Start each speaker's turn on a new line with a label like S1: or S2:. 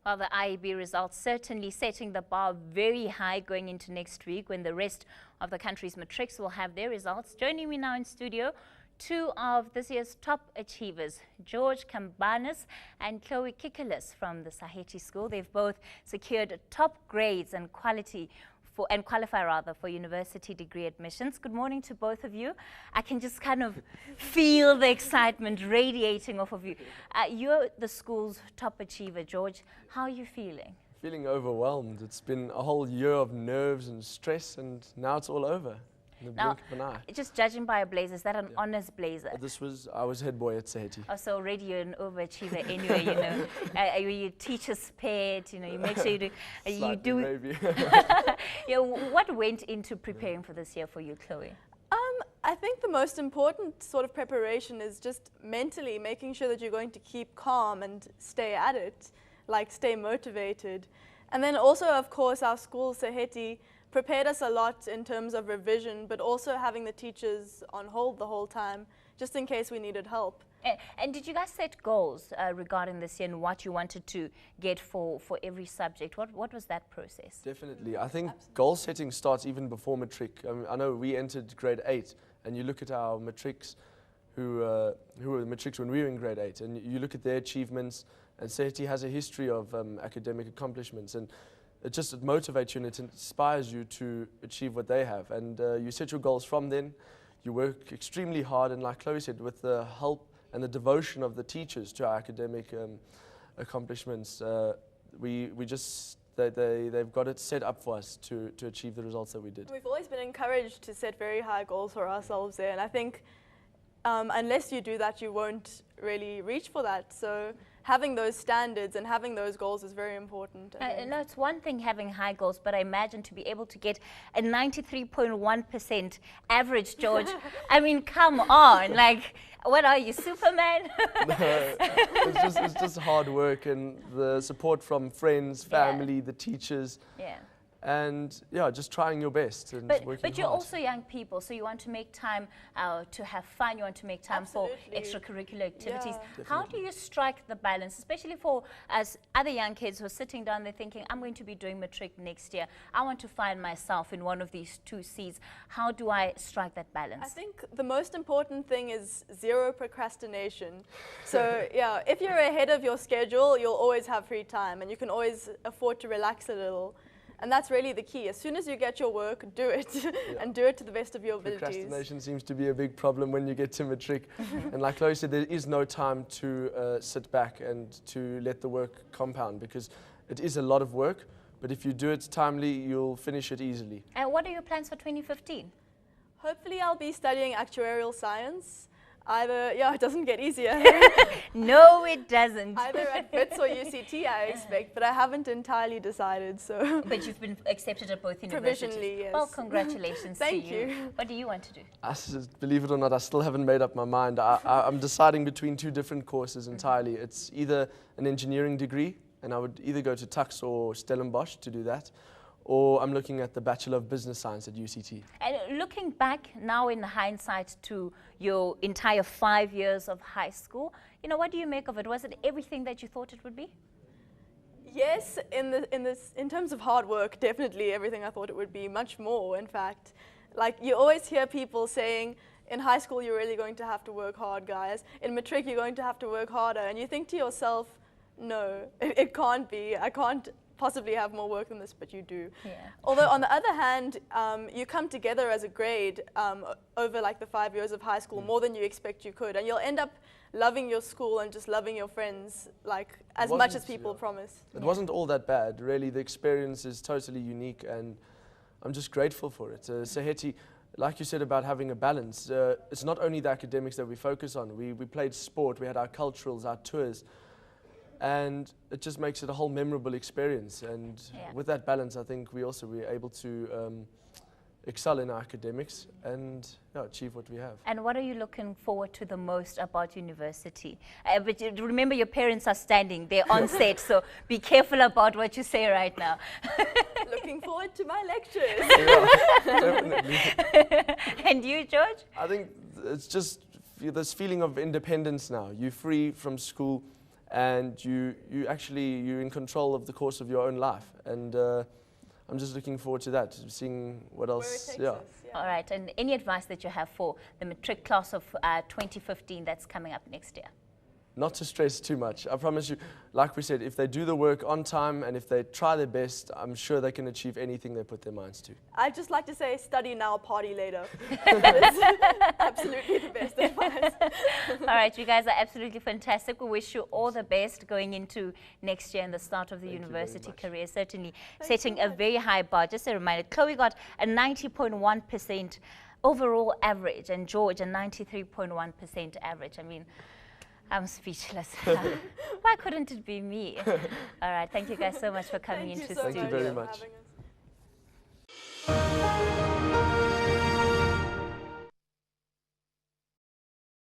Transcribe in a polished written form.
S1: Well, the IEB results certainly setting the bar very high going into next week when the rest of the country's matrics will have their results. Joining me now in studio, two of this year's top achievers, George Cambanis and Chloé Kikillus from the Saheti School. They've both secured top grades and qualify for university degree admissions. Good morning to both of you. I can just kind of feel the excitement radiating off of you. You're the school's top achiever, George. How are you feeling?
S2: Feeling overwhelmed. It's been a whole year of nerves and stress, and now it's all over. In the blink of an eye.
S1: Just judging by a blazer, is that an honors blazer?
S2: I was head boy at Saheti.
S1: Oh, so already you're an overachiever anyway, you know. Your teacher's pet, you know, you make sure you do.
S2: Maybe.
S1: Yeah, what went into preparing for this year for you, Chloé?
S3: I think the most important sort of preparation is just mentally making sure that you're going to keep calm and stay at it, like stay motivated. And then also, of course, our school, Saheti, prepared us a lot in terms of revision, but also having the teachers on hold the whole time, just in case we needed help.
S1: And did you guys set goals regarding this year and what you wanted to get for every subject? What was that process?
S2: Definitely. I think goal setting starts even before matric. I know we entered grade 8, and you look at our matrics who were the matrics when we were in grade 8, and you look at their achievements, and Saheti has a history of academic accomplishments, and it motivates you and it inspires you to achieve what they have. And you set your goals from then. You work extremely hard, and like Chloé said, with the help and the devotion of the teachers to our academic accomplishments, they've got it set up for us to achieve the results that we did.
S3: We've always been encouraged to set very high goals for ourselves there, and I think unless you do that, you won't really reach for that. So having those standards and having those goals is very important.
S1: No, it's one thing having high goals, but I imagine to be able to get a 93.1% average, George, I mean, come on, like, what are you, Superman?
S2: No, it's just hard work and the support from friends, family, the teachers.
S1: Yeah.
S2: And yeah, just trying your best and working hard.
S1: But you're also young people, so you want to make time to have fun, you want to make time for extracurricular activities.
S2: Yeah.
S1: How do you strike the balance, especially for us other young kids who are sitting down there thinking, I'm going to be doing matric next year, I want to find myself in one of these two C's. How do I strike that balance?
S3: I think the most important thing is zero procrastination. So yeah, if you're ahead of your schedule, you'll always have free time and you can always afford to relax a little. And that's really the key. As soon as you get your work, do it, and do it to the best of your abilities.
S2: Procrastination seems to be a big problem when you get to matric. And like Chloé said, there is no time to sit back and to let the work compound, because it is a lot of work, but if you do it timely, you'll finish it easily.
S1: And what are your plans for 2015?
S3: Hopefully I'll be studying actuarial science. It doesn't get easier.
S1: No, it doesn't.
S3: Either at BITS or UCT, I expect, but I haven't entirely decided, so.
S1: But you've been accepted at both universities.
S3: Provisionally, yes.
S1: Well, congratulations to you.
S3: Thank you.
S1: What do you want to do?
S2: Believe it or not, I still haven't made up my mind. I'm deciding between two different courses entirely. It's either an engineering degree, and I would either go to Tux or Stellenbosch to do that, or I'm looking at the Bachelor of Business Science at UCT.
S1: And looking back now in hindsight to your entire 5 years of high school, you know, what do you make of it? Was it everything that you thought it would be?
S3: Yes, in terms of hard work, definitely everything I thought it would be, much more, in fact. Like, you always hear people saying, in high school you're really going to have to work hard, guys. In matric you're going to have to work harder. And you think to yourself, no, it can't be. I can't possibly have more work than this, but you do.
S1: Yeah.
S3: Although on the other hand, you come together as a grade over like the 5 years of high school more than you expect you could, and you'll end up loving your school and just loving your friends like as much as people promise.
S2: It wasn't all that bad, really. The experience is totally unique, and I'm just grateful for it. Saheti, like you said about having a balance, it's not only the academics that we focus on. We played sport, we had our culturals, our tours, and it just makes it a whole memorable experience. And with that balance, I think we were able to excel in our academics and achieve what we have.
S1: And what are you looking forward to the most about university? But remember, your parents are standing, they're on set, so be careful about what you say right now.
S3: Looking forward to my lectures.
S2: Yeah, definitely.
S1: And you, George?
S2: I think it's just this feeling of independence now. You're free from school, and you're in control of the course of your own life. And I'm just looking forward to that, seeing what else.
S3: Where it takes
S2: Yeah.
S3: us, yeah.
S1: All right, and any advice that you have for the matric class of 2015 that's coming up next year?
S2: Not to stress too much. I promise you, like we said, if they do the work on time and if they try their best, I'm sure they can achieve anything they put their minds to.
S3: I'd just like to say, study now, party later. That is absolutely the best advice.
S1: All right, you guys are absolutely fantastic. We wish you all the best going into next year and the start of the
S2: Thank you
S1: university
S2: very much.
S1: career. Certainly
S3: Thanks
S1: setting
S3: so
S1: a
S3: much.
S1: very high bar. Just a reminder, Chloé got a 90.1% overall average and George a 93.1% average. I mean, I'm speechless. Why couldn't it be me? All right, thank you guys so much for coming
S3: Thank you
S1: into
S3: so
S2: Thank you
S3: much
S1: studio.
S2: very
S3: for
S2: much.
S3: having us.